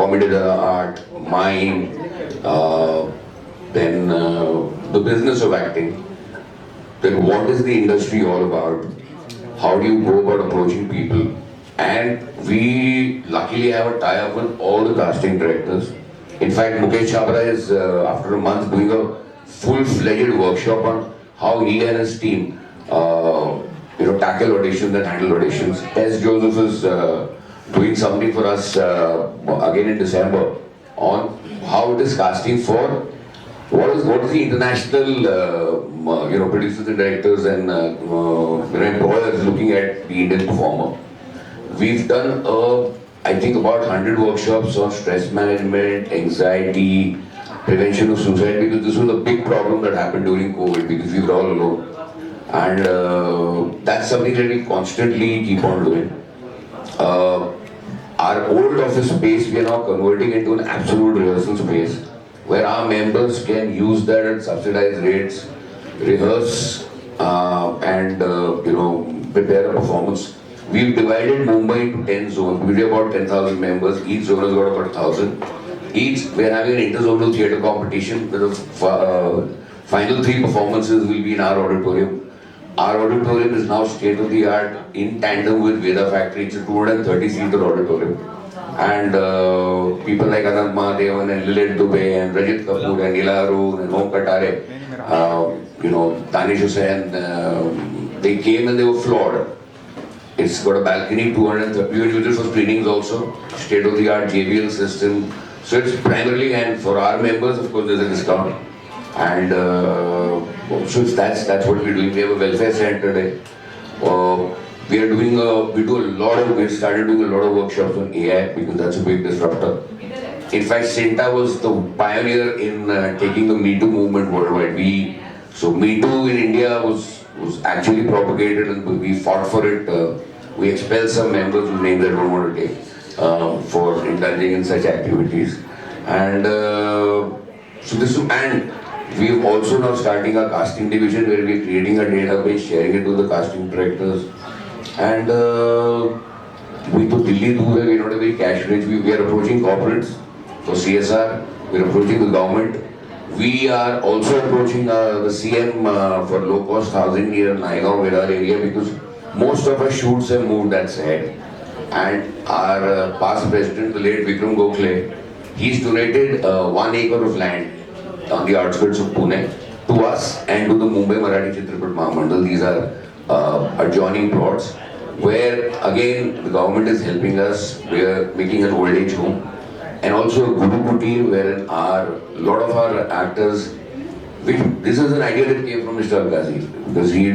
comedy art, mime, then the business of acting. Then what is the industry all about? How do you go about approaching people? And we luckily have a tie-up with all the casting directors. In fact, Mukesh Chhabra is, after a month, doing a full-fledged workshop on how he and his team, tackle auditions and handle auditions. S. Joseph is doing something for us again in December on how it is casting for what is the international producers and directors and employers looking at the Indian performer. We've done I think about 100 workshops on stress management, anxiety, prevention of suicide, because this was a big problem that happened during COVID because we were all alone. And that's something that we constantly keep on doing. Our old office space we are now converting into an absolute rehearsal space where our members can use that at subsidized rates, rehearse and prepare a performance. We've divided Mumbai into 10 zones. We have about 10,000 members. Each zone has got about 1,000. We're having an interzonal theatre competition. The final 3 performances will be in our auditorium. Our auditorium is now state-of-the-art in tandem with Veda Factory. It's a 230-seater auditorium. And people like Anand Mahadevan and Lilith Dubey and Rajit Kapoor and Ila Arun and Om Katare, Danish Hussain, they came and they were floored. It's got a balcony, 230, we use it for screenings also, state-of-the-art JBL system. So it's primarily, and for our members, of course, there's a discount. And so that's what we're doing. We have a welfare center today. We started doing a lot of workshops on AI because that's a big disruptor. In fact, Cinta was the pioneer in taking the Me Too movement worldwide. So Me Too in India was actually propagated and we fought for it. We expelled some members whose names I don't want to take for indulging in such activities. And and we're also now starting a casting division where we're creating a database, sharing it to the casting directors. And we to Delhi do we're not a very cash rich. We are approaching corporates for CSR. We're approaching the government. We are also approaching the CM for low-cost housing near Naigaon, Virar area because most of our shoots have moved that side. And our past president, the late Vikram Gokhale, he's donated 1 acre of land on the outskirts of Pune to us and to the Mumbai Marathi Chitrapat Mahamandal. These are adjoining plots where again the government is helping us. We are making an old age home and also a Guru Kutir wherein a lot of our actors, this is an idea that came from Mr. Al-Ghazi because he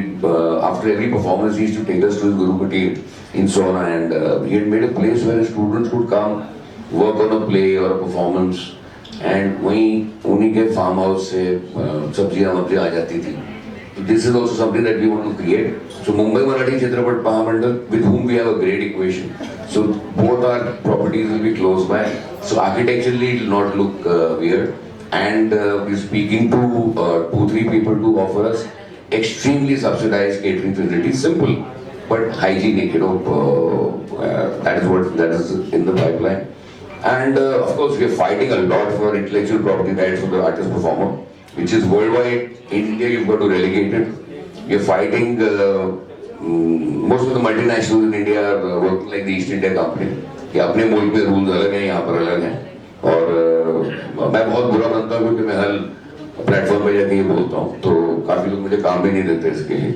after every performance he used to take us to his Guru Kutir in Sona and he had made a place where students could come work on a play or a performance and वहीं उन्हीं के farm house से सब्जियां आ जाती थी. This is also something that we want to create. So Mumbai Marathi Chitrapat Mahamandal, with whom we have a great equation. So both our properties will be close by. So architecturally it will not look weird. And we're speaking to 2-3 people to offer us extremely subsidized catering facilities. Simple but hygienic, that is in the pipeline. And of course we are fighting a lot for intellectual property rights for the artist performer, which is worldwide. In India you've got to relegate it. We are fighting, most of the multinationals in India are working like the East India Company. कि अपने मुल्क में rules अलग हैं, यहाँ पर अलग हैं. और मैं बहुत बुरा मानता हूँ क्योंकि मैं हर प्लेटफॉर्म पे जाके ये बोलता हूँ तो काफ़ी लोग मुझे काम भी नहीं देते इसके लिए.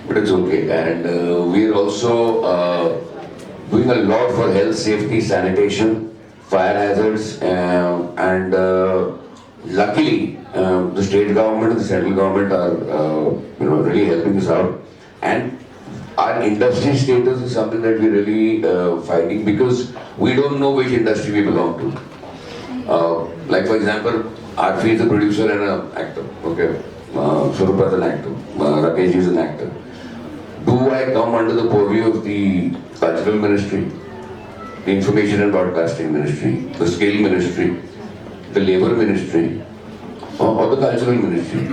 But it's okay. And we are also doing a lot for health, safety, sanitation, fire hazards, and luckily the state government and the central government are really helping us out. And our industry status is something that we're really fighting because we don't know which industry we belong to. Like for example, Arfi is a producer and an actor. Okay, Surupa is an actor. Rakesh is an actor. Do I come under the purview of the cultural ministry, the information and broadcasting ministry, the skill ministry, the labor ministry, or the cultural ministry?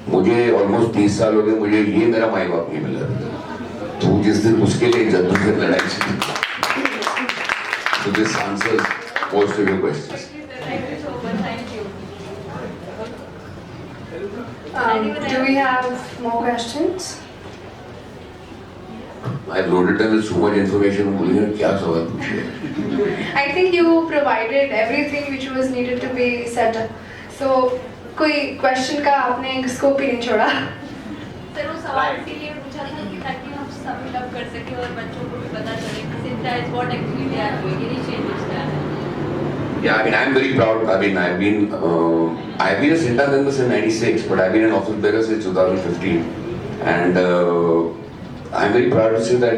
मुझे almost 30 साल हो गए, मुझे ये मेरा माई बाप नहीं मिला. तो जिस दिन उसके लिए जद्दोजहद लड़ाई चली. So this answers most of your questions. Thank you so much. Thank you. Do we have more questions? I've loaded them with so much information. बोलिए क्या सवाल पूछिए? I think you provided everything which was needed to be set up. So कोई question का आपने scope ही नहीं छोड़ा. Sir वो सवाल इसीलिए पूछा था कि ताकि हम सबमिट अप कर सकें और बच्चों को भी पता चले कि सिंटा is what actually they are doing, any changes there. Yeah, I mean, I'm very proud. I mean, I've been a Sinta member since '96, but I've been an office bearer since 2015, and I'm very proud to say that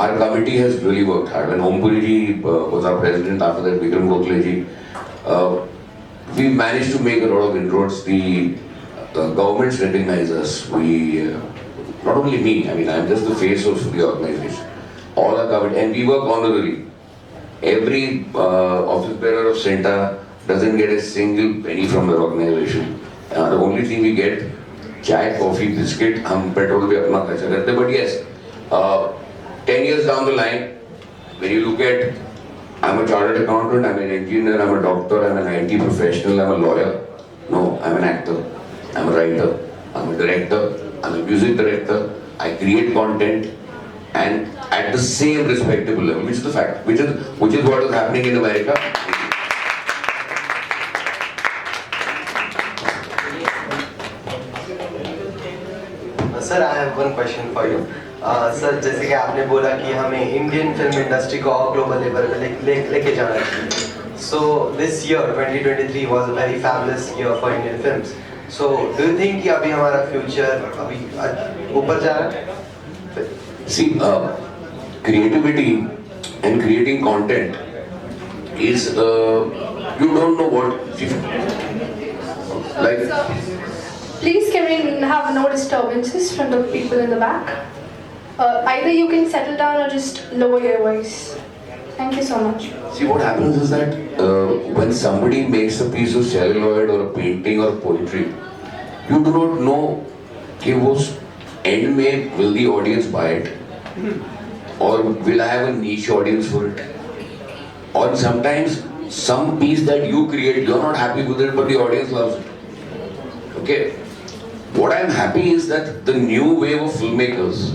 our committee has really worked hard. When Om Puri ji was our president, after that Vikram Gokhale ji, we managed to make a lot of inroads. The governments recognize us. Not only me. I mean, I'm just the face of the organization. All our committee, and we work honorably. Every office bearer of Sinta doesn't get a single penny from the organization. The only thing we get, chai, coffee, biscuit, हम petrol भी अपना खर्चा करते हैं. But yes, 10 years down the line, when you look at, I'm a chartered accountant, I'm an engineer, I'm a doctor, I'm an IT professional, I'm a lawyer. No, I'm an actor, I'm a writer, I'm a director, I'm a music director. I create content. And at the same respectable level, which is the fact, which is what is happening in America. Sir, I have one question for you. Sir, जैसे कि आपने बोला कि हमें Indian film industry को और global level पे लेके जाना चाहिए. So this year 2023 was a very fabulous year for Indian films. So do you think कि अभी हमारा future अभी ऊपर जा रहा है? See, creativity and creating content is you don't know what like. So, please can we have no disturbances from the people in the back? Either you can settle down or just lower your voice. Thank you so much. See, what happens is that when somebody makes a piece of celluloid or a painting or poetry, you do not know कि वो end में will the audience buy it, or will I have a niche audience for it, or sometimes some piece that you create, you're not happy with it, but the audience loves it. Okay, what I'm happy is that the new wave of filmmakers,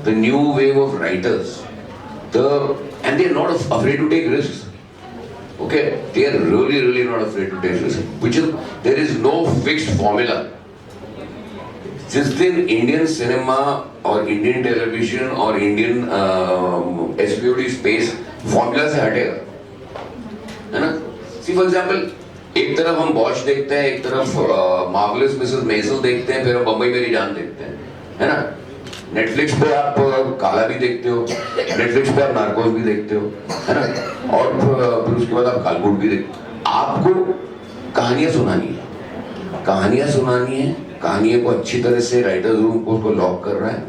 the new wave of writers, and they're not afraid to take risks. Okay, they are really not afraid to take risks. There is no fixed formula. जिस दिन Indian cinema और Indian television और Indian एसपीओडी space formula से हटेगा, है ना? सी for example, एक तरफ हम बॉश देखते हैं, एक तरफ मार्वलस मिसेस मेजल देखते हैं, फिर हम बम्बई मेरी जान देखते हैं, है ना? नेटफ्लिक्स पे आप काला भी देखते हो, नेटफ्लिक्स पे आप नार्कोस भी देखते हो, है ना? और फिर उसके बाद आप कालकुट भी देखते हो. आपको कहानियां सुनानी है, कहानियों को अच्छी तरह से राइटर्स रूम को उसको लॉक कर रहा है,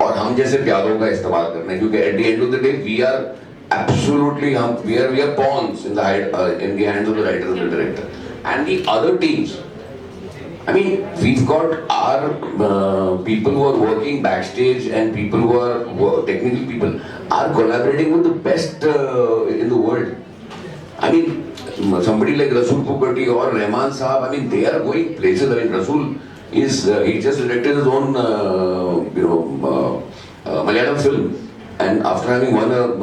और हम जैसे प्यालों का इस्तेमाल करना है, क्योंकि at the end of the day we are absolutely we are pawns in the hands of the writer and the director and the other teams. I mean, we've got our people who are working backstage and people who are technical people are collaborating with the best in the world. I mean, somebody like Rasool Pukati or Rahman Saab, I mean, they are going places. I mean, Rasool is he just directed his own Malayalam film, and after having won an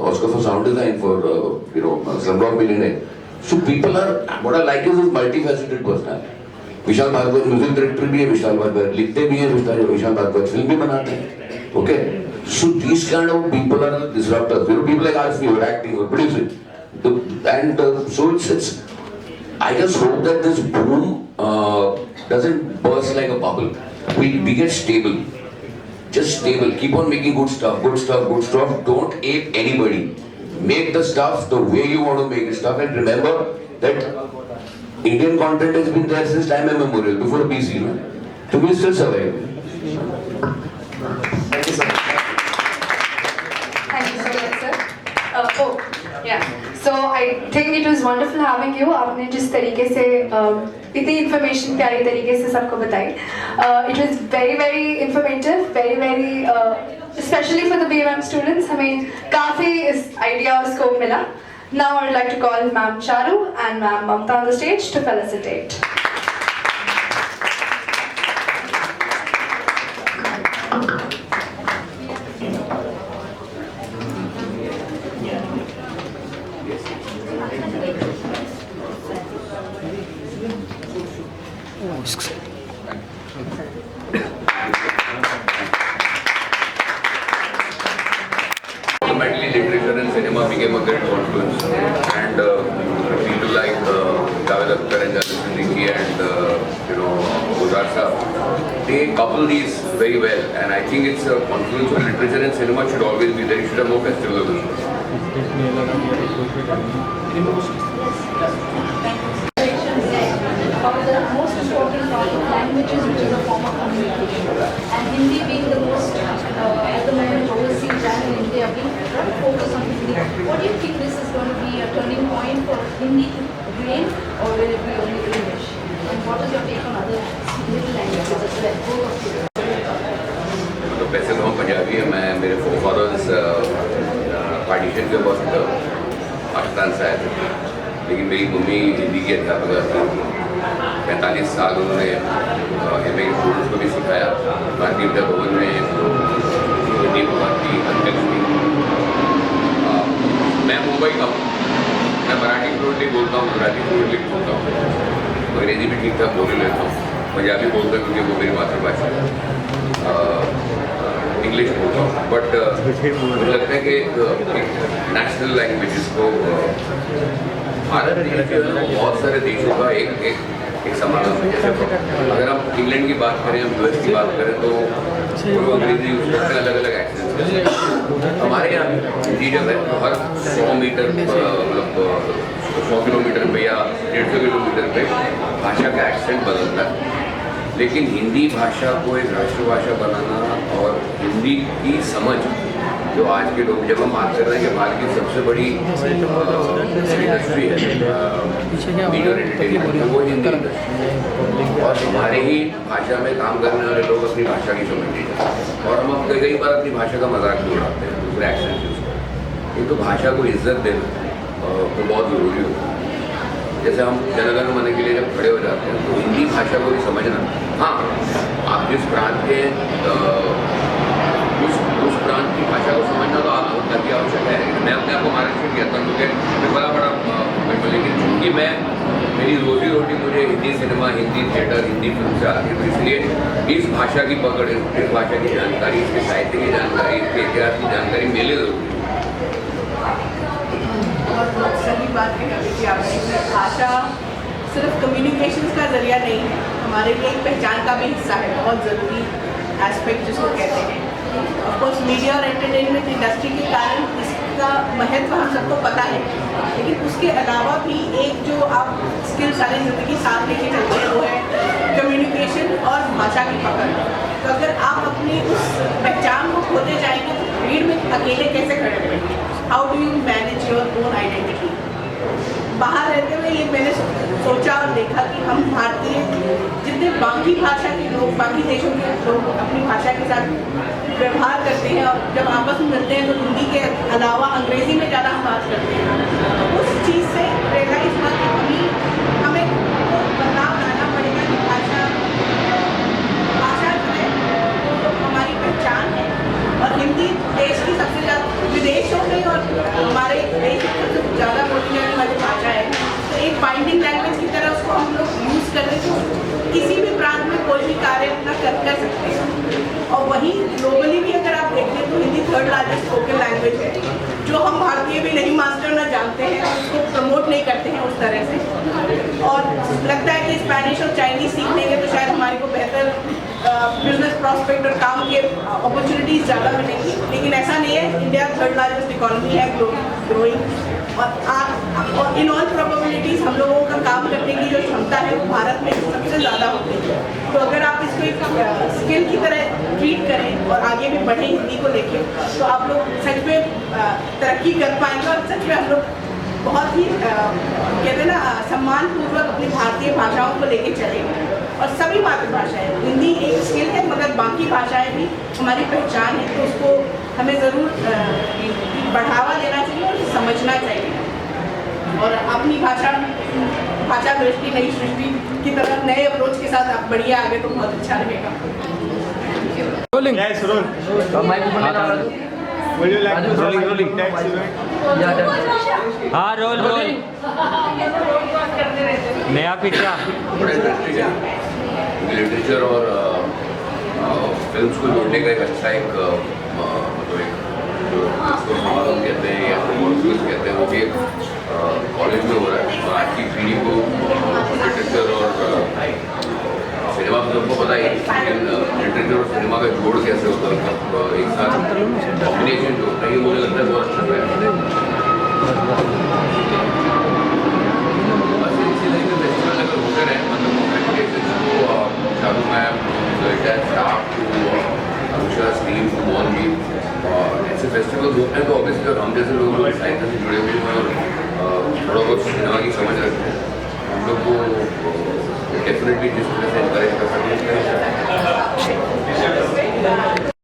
Oscar for sound design for Slumdog Millionaire. So people are, what I like is his multifaceted personality. Vishal Bhardwaj music director भी है, विशाल भारद्वाज लिखते भी हैं, Vishal Bhardwaj film भी बनाते हैं. Okay, so these kind of people are disruptors. People like us, we are acting or producing, and so it's. I just hope that this boom doesn't burst like a bubble. We get stable, just stable. Keep on making good stuff. Don't ape anybody. Make the stuff the way you want to make the stuff, and remember that Indian content has been there since time immemorial, before BC, no? So we still survive. Thank you so much. Thank you so much, sir. So I think it was wonderful having you. आपने जिस तरीके से इतनी information प्यारी तरीके से सबको बताई. It was very informative, very especially for the BMM students, हमें काफी इस idea और scope मिला. Now I'd like to call Ma'am Charu and Ma'am Mamta on the stage to felicitate. Ultimately, literature and cinema became a great confluence, and people like Yathakatha and Rinki and Guzar Saab, they couple these very well, and I think it's a confluence of literature and cinema should always be there. You should have no festival of this. Of the most important languages which is a form of communication, and Hindi being the most at the moment overseas and in India being focused on Hindi. What do you think this is going to be a turning point for Hindi to gain, or will it be only English? And what is your take on other little languages as well? Both of you. तो वैसे तो हम पंजाबी हैं, मैं मेरे forefathers partition के वक्त पाकिस्तान से आए थे, लेकिन मेरी मम्मी हिंदी की अध्यापक थी. 45 साल उन्होंने एम ए स्टूडेंट्स को भी सिखाया. भारतीय विद्या भवन में हिंदी की अध्यक्ष थी. मैं मुंबई का हूँ, मैं मराठी फ्लुएंटली बोलता हूँ, गुजराती फ्लुएंटली बोलता हूँ, अंग्रेजी भी ठीक ठाक बोल लेता हूँ, पंजाबी बोलता हूँ क्योंकि वो मेरी मातृभाषा है, इंग्लिश बोलता हूँ. बट मुझे लगता है कि नेशनल लैंग्वेजेस को भारत बहुत सारे देशों का एक समाधान है. जैसे अगर हम इंग्लैंड की बात करें, हम यूएस की बात करें, तो वो अंग्रेजी यूज करते हैं, अलग अलग एक्सेंट. हमारे यहाँ हिंदी जब है हर 100 मीटर मतलब 100 किलोमीटर पे या 150 किलोमीटर पे भाषा का एक्सेंट बदलता है. लेकिन हिंदी भाषा को एक राष्ट्रभाषा बनाना और हिंदी की समझ, जो आज के लोग, जब हम बात कर रहे हैं कि भारत की सबसे बड़ी इंडस्ट्री है मीडिया एंटरटेनमेंट, वो हिंदी इंडस्ट्री, और हमारे ही भाषा में काम करने वाले लोग अपनी भाषा की समझ नहीं जाते, और हम कई बार अपनी भाषा का मजाक भी उड़ाते हैं दूसरे एक्सेंट यूज कर. किंतु भाषा को इज्जत देना तो बहुत ज़रूरी होता है. जैसे हम जनगण मन के लिए जब खड़े हो जाते हैं तो हिंदी भाषा को भी समझना. हाँ, आप जिस प्रांत के उस प्रांत की भाषा को समझना तो आपकी आवश्यक है. मैं अपने आप को महाराष्ट्र किया था, क्योंकि मैं बड़ा लेकिन चूँकि मेरी रोजी रोटी मुझे Hindi cinema, Hindi theatre, Hindi film से आती है, तो इसलिए इस भाषा की पकड़, इस भाषा की जानकारी, इसके साहित्य की जानकारी, इसके इतिहास की जानकारी मेरे लिए ज़रूरी है. बहुत सही बात कही कि आपने भाषा सिर्फ कम्युनिकेशंस का जरिया नहीं है, हमारे लिए एक पहचान का भी हिस्सा है, बहुत ज़रूरी एस्पेक्ट जिसको कहते हैं. ऑफकोर्स मीडिया और एंटरटेनमेंट इंडस्ट्री के कारण इसका महत्व हम सबको पता है, लेकिन उसके अलावा भी एक जो आप स्किल सारी ज़िंदगी साथ लेके चलते हैं वो है कम्युनिकेशन और भाषा की पकड़. तो अगर आप अपनी उस पहचान को खोते जाएंगे तो भीड़ में अकेले कैसे खड़े रहेंगे? How do you manage your own identity? बाहर रहते हुए ये मैंने सोचा और देखा कि हम भारतीय जितने बाकी भाषा के लोग, बाकी देशों के लोग अपनी भाषा के साथ व्यवहार करते हैं, और जब आपस में मिलते हैं तो हिंदी के अलावा अंग्रेज़ी में ज़्यादा हम बात करते हैं. उस चीज़ से रियलाइज हुआ कि हमें बदलाव लाना पड़ेगा कि भाषा जो है वो हमारी पहचान है, और हिंदी देश की सबसे ज़्यादा विदेशों में और हमारे देश में सबसे ज़्यादा बोली जाने वाली भाषा है. तो एक बाइंडिंग लैंग्वेज की तरह उसको हम लोग यूज़ कर रहे हैं, किसी भी प्रांत में कोई भी कार्य अपना कर सकते हैं. और वहीं ग्लोबली भी अगर आप देखें तो Hindi 3rd largest spoken language है, जो हम भारतीय भी नहीं मास्टर ना जानते हैं, उसको प्रमोट नहीं करते हैं उस तरह से. और लगता है कि स्पेनिश और चाइनीज़ सीख लेंगे तो शायद हमारे को बेहतर बिजनेस प्रॉस्पेक्ट और काम के अपॉर्चुनिटीज़ ज़्यादा मिलेंगी, लेकिन ऐसा नहीं है. इंडिया 3rd लार्जेस्ट इकोनॉमी है, ग्रोइंग, और इन ऑल प्रोबेबिलिटीज़ हम लोगों का काम करने की जो क्षमता है वो भारत में सबसे ज़्यादा होती है. तो अगर आप इसको एक स्किल की तरह ट्रीट करें और आगे भी बढ़ें हिंदी को लेके, तो आप लोग सच में तरक्की कर पाएंगे, और सच में हम लोग बहुत ही कहते हैं ना सम्मानपूर्वक अपनी भारतीय भाषाओं को लेके चलेंगे. और सभी मातृभाषाएं, हिंदी एक स्किल है मगर बाकी भाषाएं भी हमारी पहचान है, तो उसको हमें ज़रूर बढ़ावा देना चाहिए और समझना चाहिए और अपनी भाषा दृष्टि नई सृष्टि की तरफ नए अप्रोच के साथ आप बढ़िए आगे तो बहुत अच्छा रहेगा। Rolling. Yes, roll. Would you like to rolling text event? हाँ रोल रोल नया पिक्चर बड़ा इंडस्ट्री है लिटरेचर और फिल्म्स को जोड़ने का एक अच्छा एक मतलब एक जो इसको समागम कहते हैं या कॉन्फ्रेंस कहते हैं वो भी एक कॉलेज में हो रहा है और आज की पीढ़ी को लिटरेचर और सिनेमा तो सबको पता ही है लेकिन लिटरेचर और सिनेमा का जोड़ कैसे होता है मतलब एक साथ कॉम्बिनेशन जो होता है ये मुझे लगता है बहुत अच्छा है बस इसी तरह के फेस्टिवल अगर होते रहे मतलब कॉम्पिटिशन को शाहरुख मैम स्टाफ टू अनुषा's टीम टू मॉन भी ऐसे फेस्टिवल होते हैं तो ऑब्वियसली और हम जैसे लोग साहित्य से जुड़े हुए हैं और थोड़ा बहुत सिनेमा की समझ रखते हैं हम लोग को डेफिनेटली जिस तरह से encourage कर सकते हैं